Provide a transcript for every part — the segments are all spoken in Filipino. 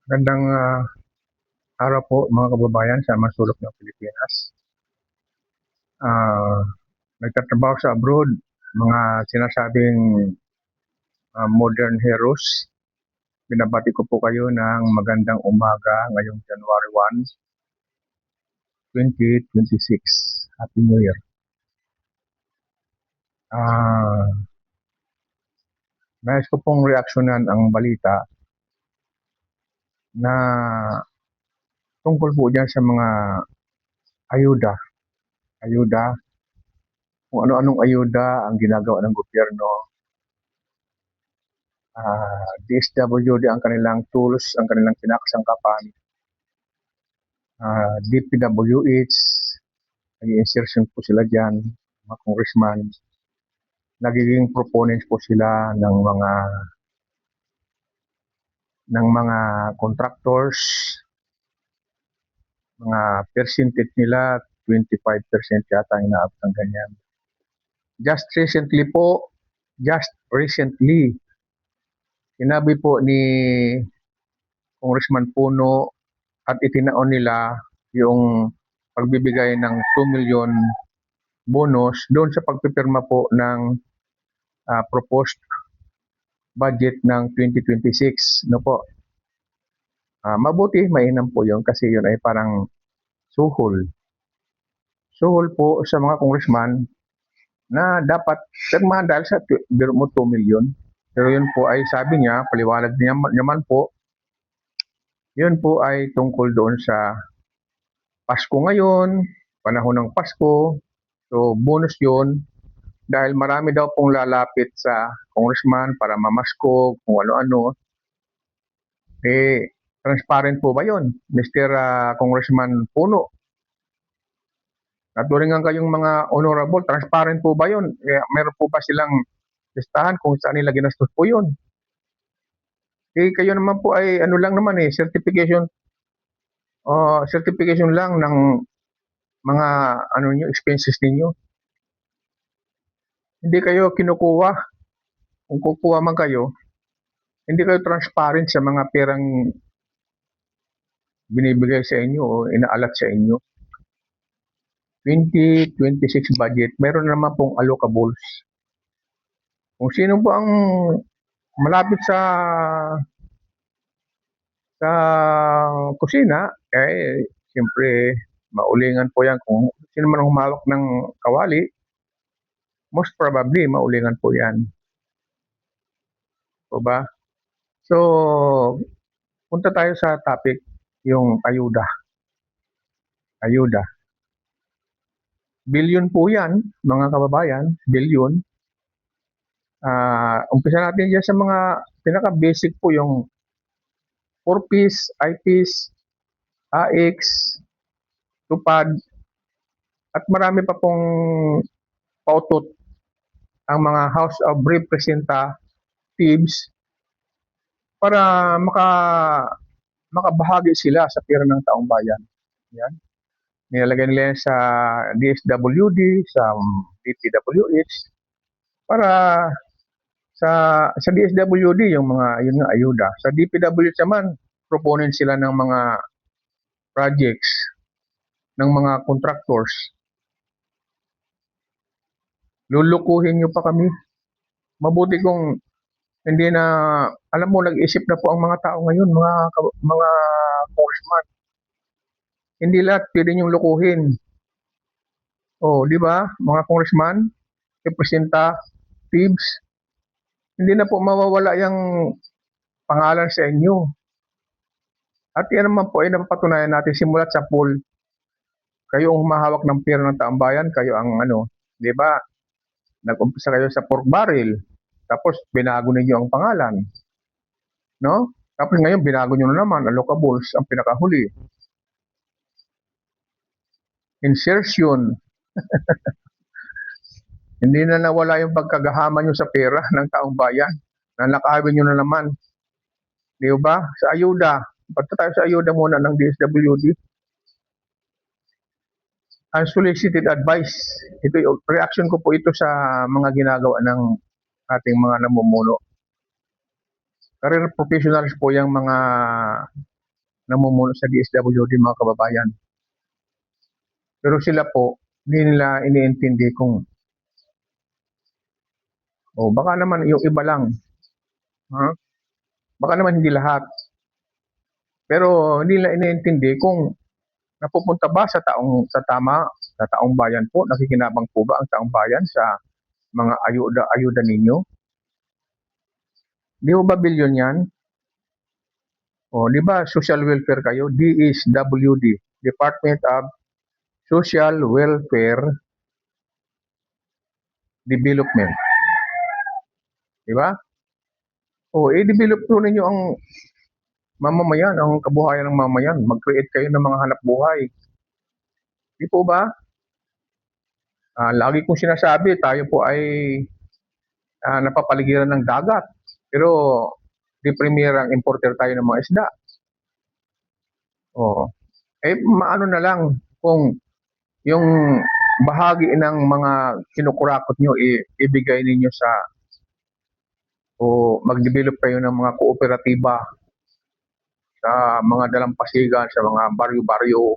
Magandang araw po mga kababayan sa masulok ng Pilipinas. Nagtatrabaho sa abroad, mga sinasabing modern heroes. Binabati ko po kayo ng magandang umaga ngayong January 1, 2026. Happy New Year. Nais ko pong reaksyonan ang balita na tungkol po dyan sa mga ayuda, kung ano-anong ayuda ang ginagawa ng gobyerno. DSWD ang kanilang tools, ang kanilang kinakasangkapan. DPWH, nag-insertion po sila dyan, mga congressman. Nagiging proponents po sila ng mga contractors. Mga percentage nila, 25% yata ang inaabot ng ganyan. Just recently, sinabi po ni Congressman Puno at itinaon nila yung pagbibigay ng 2 million bonus doon sa pagpipirma po ng proposed budget ng 2026. No po? Mabuti, mainam po yun kasi yun ay parang suhol. Suhol po sa mga congressman na dapat pirmahan dahil sa 2 million. Pero yun po ay sabi niya, paliwanag niya naman po, yun po ay tungkol doon sa Pasko ngayon, panahon ng Pasko. So bonus yun dahil marami daw pong lalapit sa congressman para mamasko kung ano-ano. Transparent po ba yun, Mr. Congressman Puno? Naturingan kayong mga honorable, transparent po ba yun? Meron po ba silang listahan kung saan nila ginastos po yun? Kayo naman po ay ano lang naman certification lang ng mga expenses ninyo. Hindi kayo kinukuha. Kung kukuha man kayo, hindi kayo transparent sa mga perang binibigay sa inyo o inaalat sa inyo. 2026 budget, meron naman pong allocables. Kung sino po ang malapit sa kusina, siyempre maulingan po yan. Kung sino man ang humawak ng kawali, most probably maulingan po yan. O ba? So, punta tayo sa topic, yung ayuda. Billion po yan, mga kababayan, billion. Umpisa natin dyan sa mga pinaka-basic po, yung 4Ps, IPs, AX, tupad, at marami pa pong pautot ang mga House of Representatives para makabahagi sila sa pera ng taong bayan. Yan. Nilalagay nila sa DSWD, sa DPWH, para sa DSWD yung mga ayuda. Sa DPWH naman, proponent sila ng mga projects ng mga contractors. Lulukuhin nyo pa kami. Mabuti kung hindi na, alam mo, nag-isip na po ang mga tao ngayon, mga congressman. Hindi lahat pwede nyong lukuhin. Di ba, mga congressman, representatives, hindi na po mawawala yung pangalan sa inyo. At yan naman po ay napapatunayan natin simulat sa pool. Kayo ang humahawak ng pera ng taong bayan, kayo ang di ba? Nag-umpisa kayo sa pork barrel, tapos binago ninyo ang pangalan. No? Tapos ngayon binago nyo na naman, allocables ang pinakahuli. Insertion. Hindi na nawala yung pagkagahama nyo sa pera ng taong bayan. Nanakawin nyo na naman. Di ba? Sa ayuda. Punta tayo sa ayuda muna ng DSWD. Unsolicited advice. Reaction ko po ito sa mga ginagawa ng ating mga namumuno. Career professionals po yung mga namumuno sa DSWD, mga kababayan. Pero sila po, hindi nila iniintindi kung baka naman yung iba lang, ha? Baka naman hindi lahat. Pero hindi nila iniintindi kung napupunta ba sa taong bayan po, nakikinabang po ba ang taong bayan sa mga ayuda ninyo? Di ba bilyon yan? Di ba social welfare kayo? DSWD, Department of Social Welfare Development. Di ba? I-develop po ninyo ang mamamayan, ang kabuhayan ng mamamayan. Mag-create kayo ng mga hanap buhay. Di po ba? Lagi kong sinasabi, tayo po ay napapaligiran ng dagat. Pero di primerang importer tayo ng mga isda. Maano na lang kung yung bahagi ng mga kinukurakot nyo, ibigay ninyo mag-develop kayo ng mga kooperatiba sa mga dalampasigan, sa mga baryo-baryo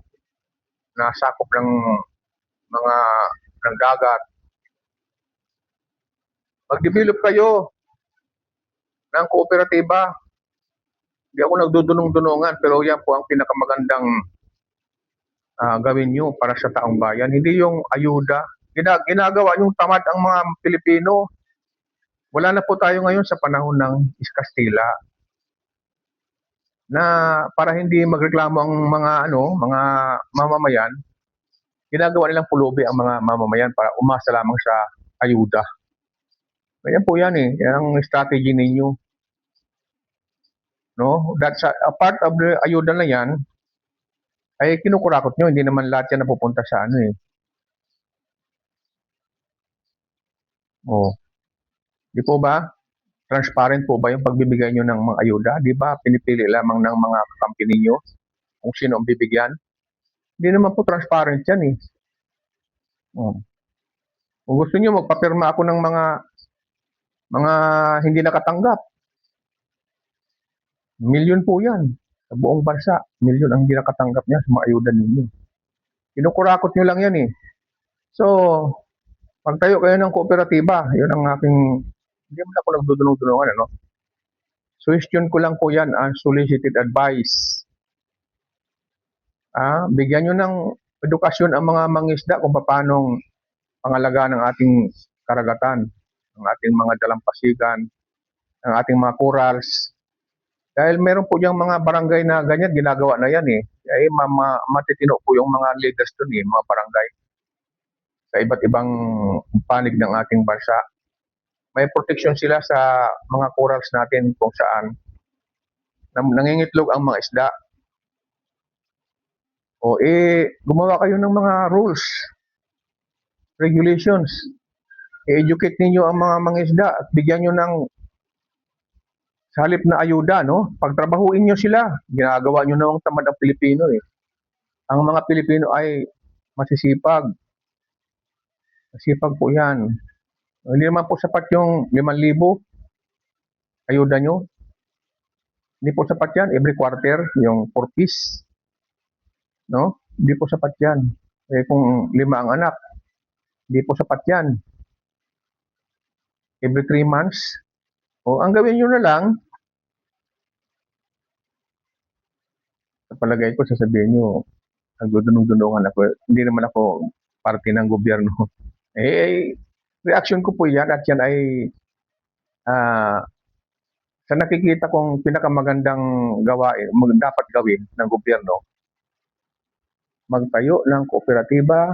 na sakop ng mga ng dagat. Mag-develop kayo ng kooperatiba. Hindi ako nagdudunong-dunungan, pero yan po ang pinakamagandang gawin nyo para sa taong bayan. Hindi yung ayuda. Ginagawa yung tamad ang mga Pilipino. Wala na po tayo ngayon sa panahon ng Kastila na para hindi magreklamo ang mga mamamayan, ginagawa nilang pulubi ang mga mamamayan para umasa lamang sa ayuda. Ganyan po yan yan ang strategy ninyo. No? That's a part of the ayuda na yan ay kinukurakot nyo, hindi naman lahat yan napupunta sa Di po ba? Transparent po ba yung pagbibigay nyo ng mga ayuda? Di ba pinipili lamang ng mga company nyo kung sino ang bibigyan? Hindi naman po transparent yan Kung gusto nyo, magpapirma ako ng mga hindi nakatanggap. Milyon po yan. Sa buong bansa, milyon ang hindi nakatanggap niya sa mga ayuda ninyo. Kinukurakot nyo lang yan So, pagtayo kayo ng kooperatiba, yun ang aking, hindi naman ako nagdudunong-dunungan, Suggestion ko lang po yan, unsolicited advice. Bigyan nyo ng edukasyon ang mga mangisda kung paano pangalagaan ng ating karagatan, ng ating mga dalampasigan, ng ating mga corals. Dahil meron po yung mga barangay na ganyan, ginagawa na yan Ay matitino po yung mga leaders dun mga barangay. Sa iba't ibang panig ng ating bansa. May protection sila sa mga corals natin kung saan nangingitlog ang mga isda. Gumawa kayo ng mga rules, regulations. I-educate ninyo ang mga mangisda at bigyan nyo ng sa halip na ayuda, pagtrabahuin nyo sila. Ginagawa nyo na ang tamad ang Pilipino Ang mga Pilipino ay masisipag. Masipag po yan. Hindi naman po sapat yung 5,000 ayuda nyo. Hindi po sapat yan. Every quarter, yung 4 piece. Hindi po sapat yan. Kung 5 ang anak, hindi po sapat yan. Every 3 months. Ang gawin nyo na lang, sa palagay ko, sasabihin nyo, nagdudunong-dunungan ako. Hindi naman ako parte ng gobyerno. Reaction ko po yan at yan ay sa nakikita kong pinakamagandang gawain, dapat gawin ng gobyerno, magtayo ng kooperatiba,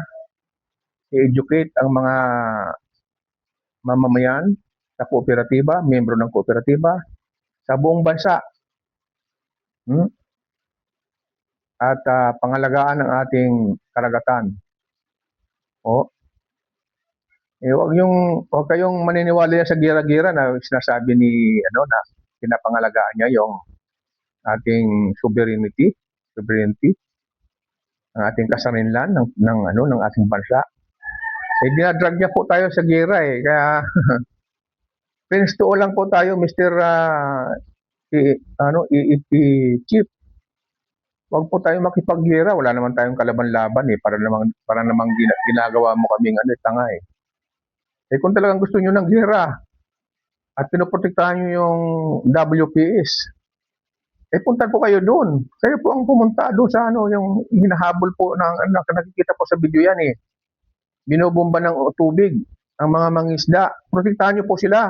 i-educate ang mga mamamayan sa kooperatiba, miyembro ng kooperatiba, sa buong bansa. At pangalagaan ng ating karagatan. Huwag kayong maniniwala sa gira-gira na sinasabi ni na pinapangalagaan niya yung ating sovereignty, ang ating kasarinlan ng ating bansa. Dinadrag niya po tayo sa gira kaya Prince to lang po tayo, Mr. EEP Chief. Wag po tayong makipaggiyera, wala naman tayong kalaban-laban eh, para namang ginagawa mo kaming ano, tanga eh. Eh kung talagang gusto niyo ng giyera at pinoprotektahan niyo yung WPS, eh punta po kayo doon. Kayo po ang pumunta doon sa ano, yung hinahabol po ng nakikita po sa video yan eh. Binobomba ng tubig ang mga mangisda. Protektahan niyo po sila.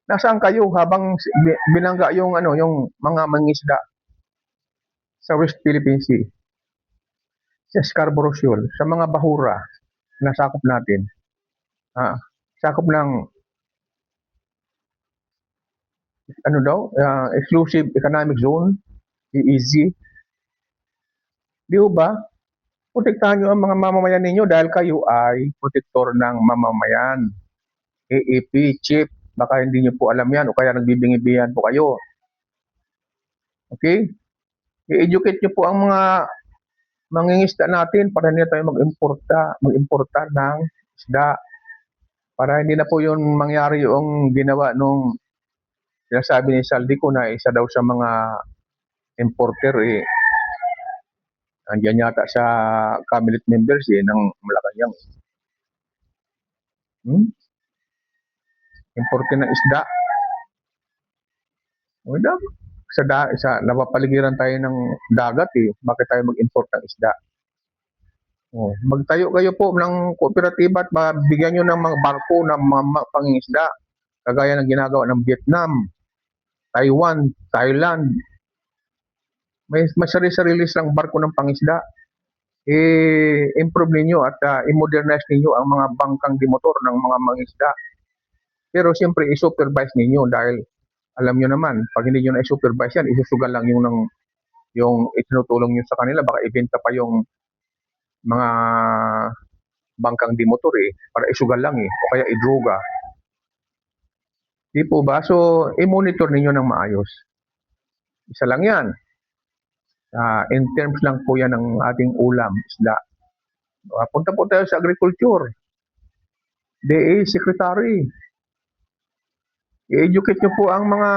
Nasaan kayo habang binangga yung ano, yung mga mangisda sa West Philippine Sea, sa Scarborough Shoal, sa mga bahura na sakop natin. Sakop ng ano daw, exclusive economic zone, EEZ. Di ba? Protektahan nyo ang mga mamamayan ninyo dahil kayo ay protektor ng mamamayan. AAP, chief, baka hindi nyo po alam yan o kaya nagbibingi-bihan po kayo. Okay? I-educate nyo po ang mga mangingisda natin para hindi tayo mag-importa ng isda. Para hindi na po yun mangyari yung ginawa nung sinasabi ni Saldico na isa daw sa mga importer eh. Andiyan yata sa cabinet members eh ng Malacanang. Importer ng isda. Wala. Sa napapaligiran tayo ng dagat eh. Bakit tayo mag-import ng isda? Magtayo kayo po ng kooperatiba at mabigyan nyo ng mga barko ng mga pangingisda. Kagaya ng ginagawa ng Vietnam, Taiwan, Thailand. May sarili-sarili silang barko ng pangisda. I-improve ninyo at i-modernize ninyo ang mga bangkang dimotor ng mga mangisda. Pero siyempre i-supervise ninyo dahil alam nyo naman, pag hindi nyo na i-supervise yan, isusugal lang yung itinutulong nyo sa kanila, baka ibenta pa yung mga bangkang dimotor eh, para isugal lang eh, o kaya idroga. Di po ba? So, i-monitor ninyo ng maayos. Isa lang yan. In terms lang po yan ng ating ulam, isda. Punta po tayo sa agriculture. DA Secretary. I-educate nyo po ang mga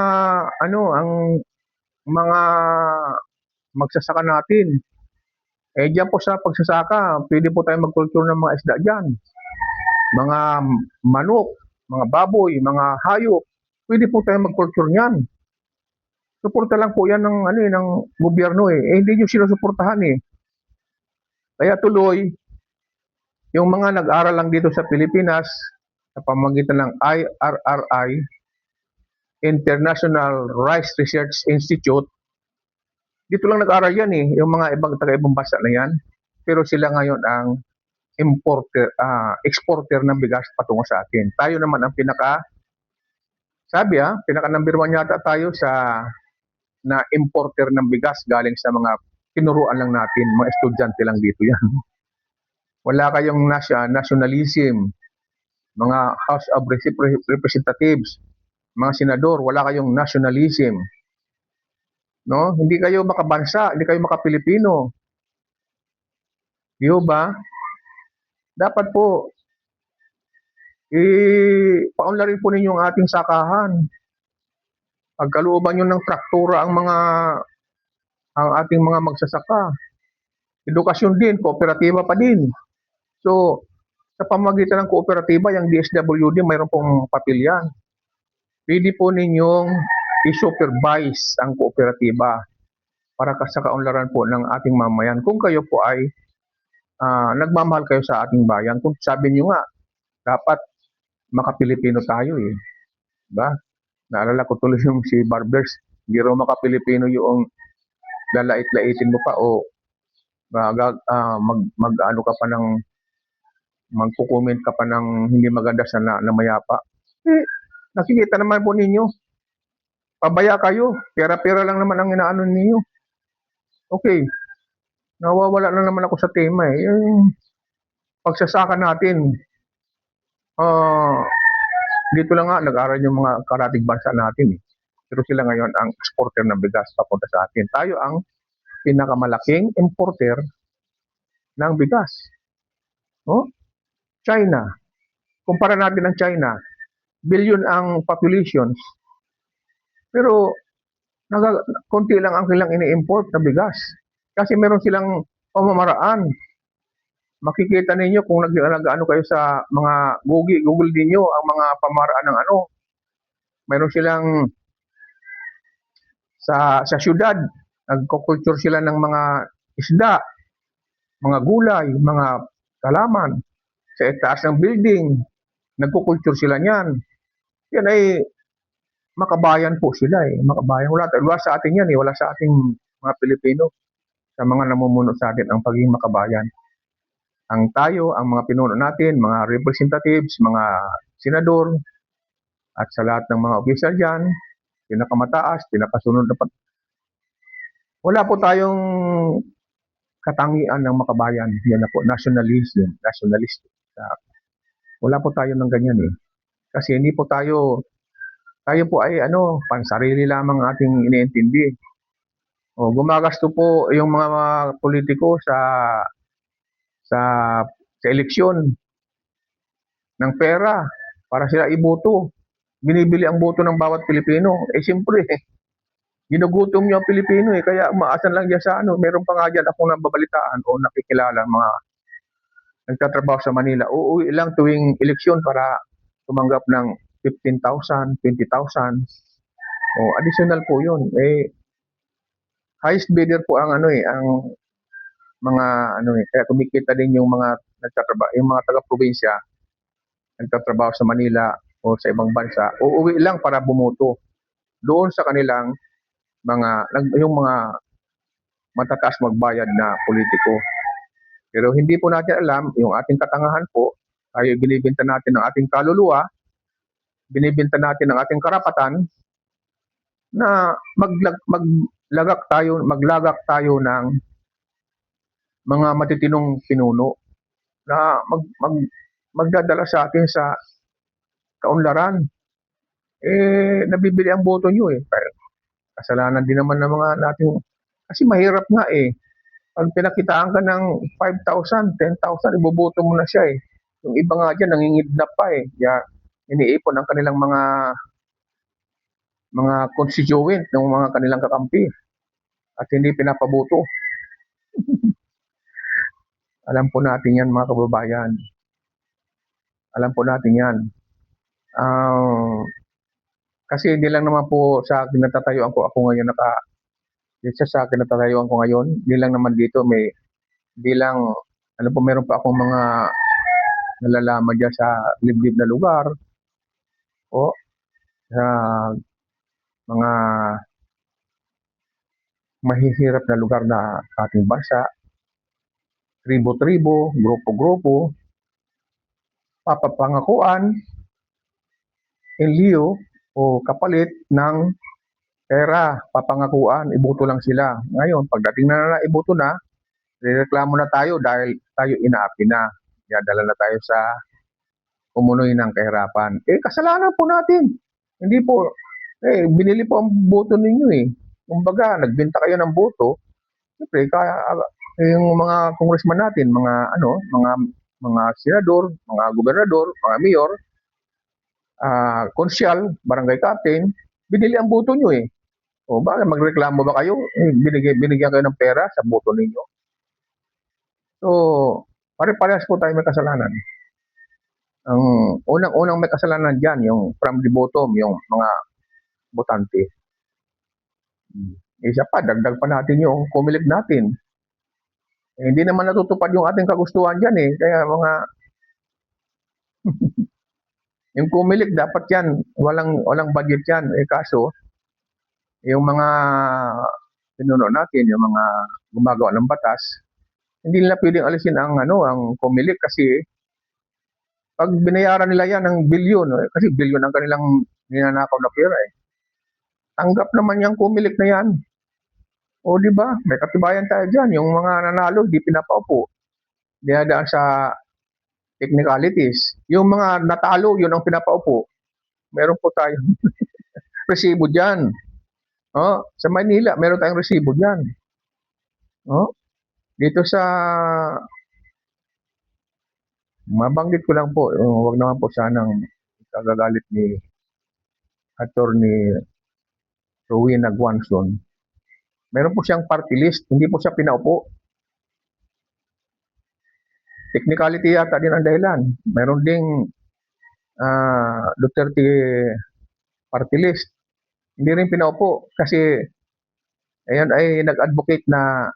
ang mga magsasaka natin. Diyan po sa pagsasaka, pwede po tayo mag-culture ng mga isda dyan. Mga manok, mga baboy, mga hayop, pwede po tayo mag-culture niyan. Suporta lang po yan ng gobyerno eh. Hindi nyo sinusuportahan eh. Kaya tuloy, yung mga nag-aral lang dito sa Pilipinas, sa pamamagitan ng IRRI, International Rice Research Institute, dito lang nag-aral yan eh, yung mga taga-ibang bansa na yan. Pero sila ngayon ang exporter ng bigas patungo sa atin. Tayo naman ang pinaka number 1 yata tayo na importer ng bigas galing sa mga tinuruan lang natin, mga estudyante lang dito yan. Wala kayong nationalism, mga House of Representatives, mga senador, wala kayong nationalism. No? Hindi kayo makabansa, hindi kayo makapilipino. Di ba? Dapat po, paunlarin po ninyo ang ating sakahan. Pagkalooban nyo ng traktura ang ating mga magsasaka. Edukasyon din, kooperatiba pa din. So, sa pamamagitan ng kooperatiba, yung DSWD, mayroon pong papel yan. Pwede po ninyong i-supervise ang kooperatiba para sa kaunlaran po ng ating mamayan. Kung kayo po ay nagmamahal kayo sa ating bayan, kung sabi nyo nga, dapat makapilipino tayo eh. Diba? Naalala ko tuloy yung si Barbers, hindi raw makapilipino yung lalait-laitin mo pa o mag-ano ka pa ng magko-comment ka pa ng hindi maganda sa na mayapa. Nakikita naman po ninyo. Pabaya kayo. Pera-pera lang naman ang inaano ninyo. Okay. Nawawala na naman ako sa tema eh. Yung pagsasaka natin. Dito lang nga nag-aral yung mga karatig bansa natin eh. Pero sila ngayon ang exporter ng bigas papunta sa atin. Tayo ang pinakamalaking importer ng bigas. China. Kumpara natin ng China. Billion ang populations. Pero konti lang ang kailang ini-import na bigas. Kasi meron silang pamamaraan. Makikita ninyo kung nag-ano kayo sa mga Google ninyo ang mga pamaraan ng ano. Meron silang sa syudad, nagko-culture sila ng mga isda, mga gulay, mga halaman. Sa itaas ng building, nagko-culture sila niyan. Yan ay makabayan po sila eh. Makabayan. Wala sa atin yan eh. Wala sa ating mga Pilipino. Sa mga namumuno sa atin ang pagiging makabayan. Ang tayo, ang mga pinuno natin, mga representatives, mga senador, at sa lahat ng mga opisyal dyan, pinakamataas, pinakasunod na wala po tayong katangian ng makabayan. Yan na po, nationalism, nationalist. Wala po tayo ng ganyan eh. Kasi hindi po tayo po ay pansarili lamang ating iniintindi. O gumagasto po yung mga politiko sa eleksyon ng pera para sila iboto. Binibili ang boto ng bawat Pilipino. Eh siyempre, ginugutom niyo ang Pilipino eh. Kaya umaasan lang diyan sa meron pa nga diyan akong nababalitaan o nakikilala mga nagtatrabaho sa Manila. Uuwi lang tuwing eleksyon para tumanggap ng 15,000, 20,000. O additional po 'yun. Eh highest bidder po ang ang mga kaya kumikita din yung mga nagtatrabaho, yung mga taga-probinsya nagtatrabaho sa Manila o sa ibang bansa. Uuwi lang para bumoto doon sa kanilang yung mga matataas magbayad na politiko. Pero hindi po natin alam, yung ating katangahan po, ay binibenta natin ng ating kaluluwa, binibenta natin ng ating karapatan, na maglagak tayo ng mga matitinong pinuno na magdadala sa atin sa kaunlaran. Eh, nabibili ang boto nyo eh. Kasalanan din naman ng mga nating, kasi mahirap nga eh. Pag pinakitaan ka ng 5,000, 10,000, iboboto mo na siya eh. Yung iba nga dyan, nangingidnap pa eh. Kaya iniipon ang kanilang mga constituent ng mga kanilang kakampi at hindi pinapaboto. Alam po natin yan mga kababayan. Alam po natin yan. Kasi hindi lang naman po sa kinatatayuan ko ako ngayon sa kinatatayuan ko ngayon, hindi lang naman dito bilang meron pa akong mga nalalaman dyan sa liblib na lugar o sa mga mahihirap na lugar na ating bansa, tribo-tribo, grupo-grupo, papapangakuan, liyo o kapalit ng pera, papangakuan, iboto lang sila. Ngayon, pagdating na iboto na, reklamo na tayo dahil tayo inaapi na. Dala na tayo sa umunoy ng kahirapan. Eh, kasalanan po natin. Hindi po, binili po ang boto ninyo eh. Kumbaga, nagbenta kayo ng boto. Siyempre, yung mga congressman natin, mga senador, mga gobernador, mga mayor, konsyal, barangay captain, binili ang boto nyo eh. O bakit magreklamo ba kayo? Binigyan kayo ng pera sa boto ninyo. So, pare-parehas po tayo may kasalanan. Ang unang may kasalanan dyan, yung from the bottom, yung mga botante. Isa pa, dagdag pa natin yung kumilig natin. Hindi naman natutupad yung ating kagustuhan dyan eh. Kaya yung kumilig dapat yan, walang budget yan. Eh kaso, yung mga pinuno natin, yung mga gumagawa ng batas, hindi nila pwedeng alisin ang kumilig kasi pag binayaran nila yan ng bilyon, kasi bilyon ang kanilang ninanakaw na pera eh. Tanggap naman yung kumilig na yan. O di ba? May katibayan tayo diyan, yung mga nanalo di pinapaupo. Dinadaan sa technicalities. Yung mga natalo, yun ang pinapaupo. Meron po tayong resibo diyan. Sa Manila, meron tayong resibo diyan. Dito sa mabanggit ko lang po, wag naman po sanang kagagalit ni Attorney Rowena Guanzon. Meron po siyang party list, hindi po siya pinaupo. Technicality yata din ang dahilan. Meron ding Duterte party list. Hindi rin pinaupo kasi ayan ay nag-advocate na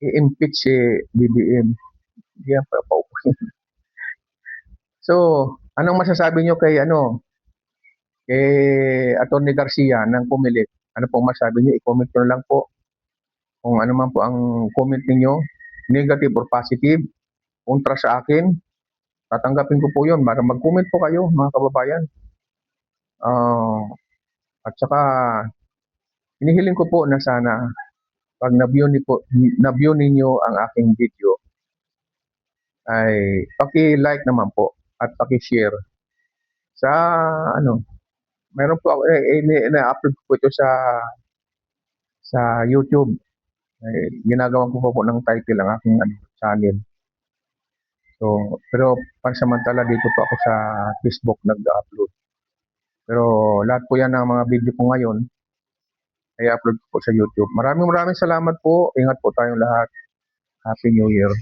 i-impeach si BBM. Hindi yan paupo. So, anong masasabi nyo kay kay Attorney Garcia ng Pumilit? Ano pong masabi niyo? I-comment nyo lang po kung ano man po ang comment niyo, negative or positive, kontra sa akin, tatanggapin ko po yun. Mag-comment po kayo, mga kababayan. At saka, hinihiling ko po na sana, pag na-view ninyo ang aking video, ay paki-like naman po at paki-share sa meron po ako, na-upload ko po ito sa YouTube. Ginagawan ko po ng title ang aking channel. So, pero pansamantala dito po ako sa Facebook nag-upload. Pero lahat po yan ng mga video ko ngayon ay upload ko po sa YouTube. Maraming salamat po. Ingat po tayong lahat. Happy New Year.